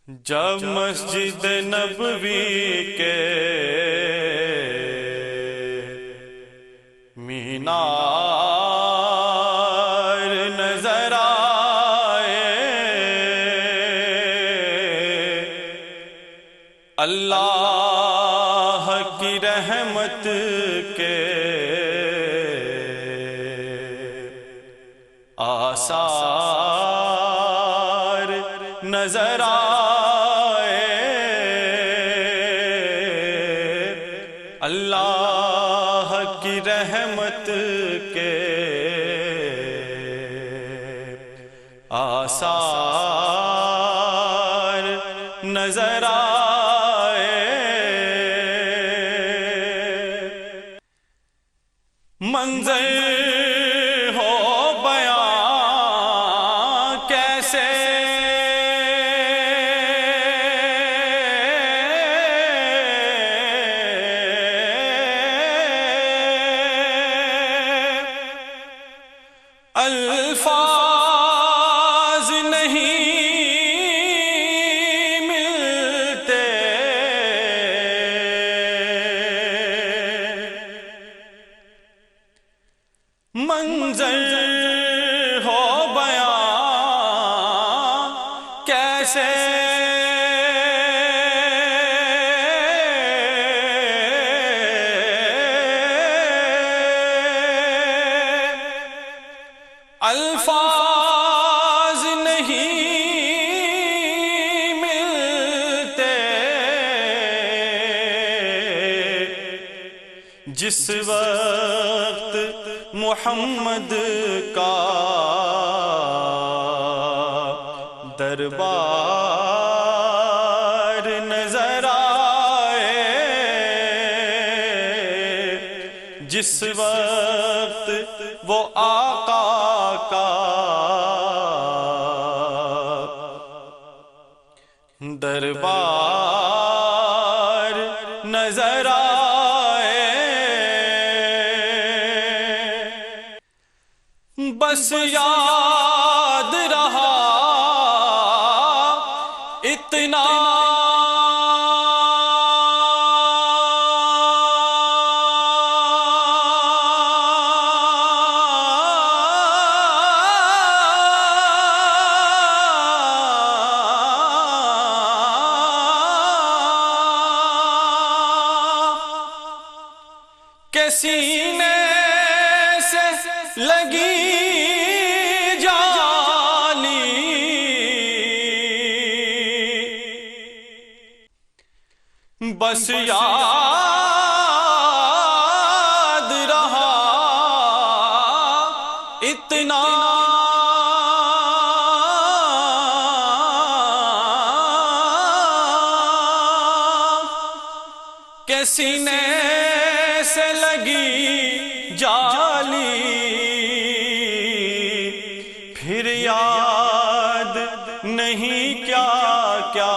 جب مسجد نبوی کے مینار نظر آئے، اللہ کی رحمت کے آثار نظر آئے، اللہ کی رحمت کے آثار نظر آئے۔ منظر ہو بیان کیسے الفاظ نہیں ملتے، منظر ہو بیان کیسے الفاظ نہیں ملتے، جس وقت محمد کا دربار نظر آئے، جس وقت وہ آقا کا دربار نظر آئے، بس یاد رہا اتنا کہ سینے سے لگی جالی، بس یاد رہا اتنا کہ سینے سے لگی جالی، پھر یاد نہیں کیا کیا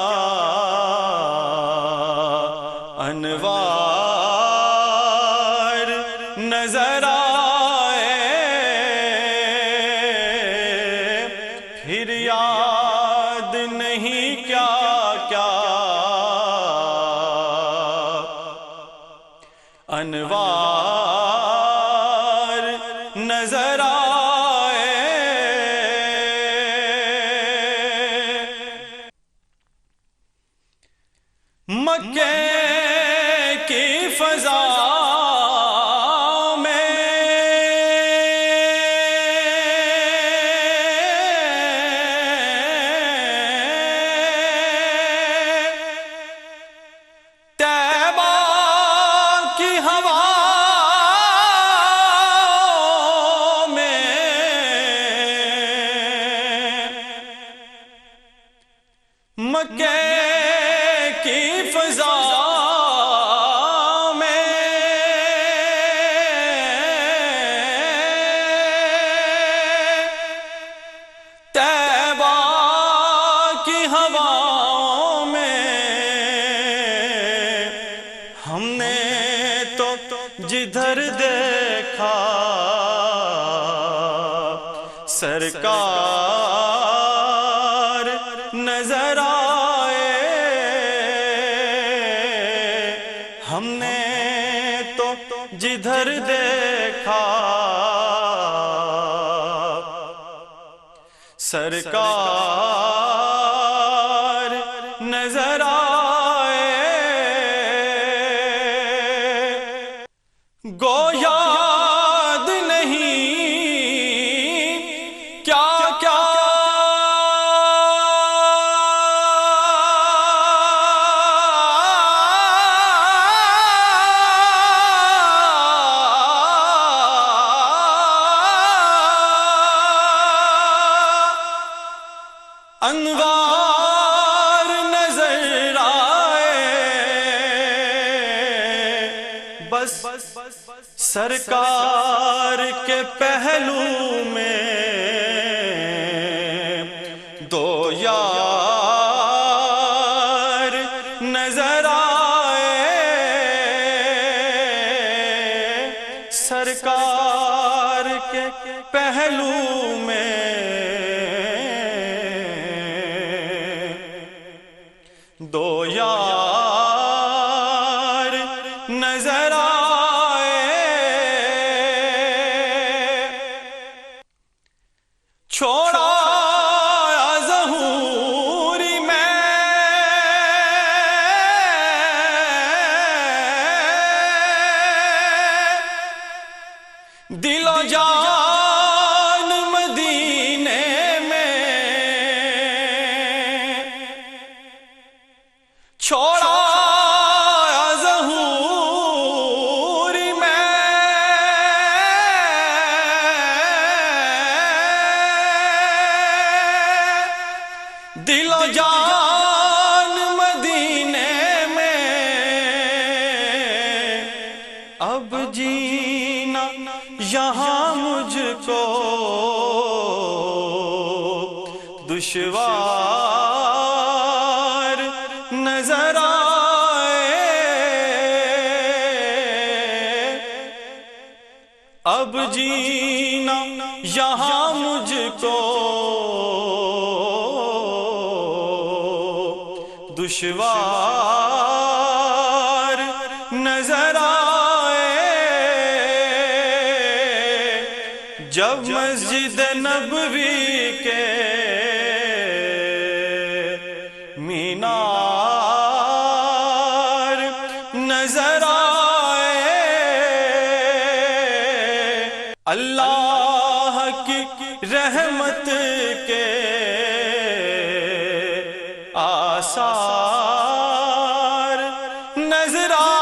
انوار نظر آئے، پھر یاد نہیں کیا کیا انوار نظر آئے۔ مکے کی فضا میں طیبہ کی ہوا میں مکے کی فضا میں طیبہ کی ہوا میں ہم نے تو جدھر دیکھا سرکار نظر آئے، جدھر دیکھا سرکار نظر آئے، گو یاد نہیں کیا کیا انوار نظر آئے، بس سرکار کے پہلو میں دو یار نظر آئے، سرکار کے پہلو میں دو یار نظر آئے، چھوڑا ظہوری میں دل و جان مدینے میں، چھوڑا ظہوری میں دل و جان مدینے میں، اب جینا یہاں مجھ کو دشوار نظر آئے، اب جینا یہاں مجھ کو دشوار نظر آئے، جب مسجد نبوی کے مینار نظر آئے، اللہ کی رحمت کے آثار نظر آئے۔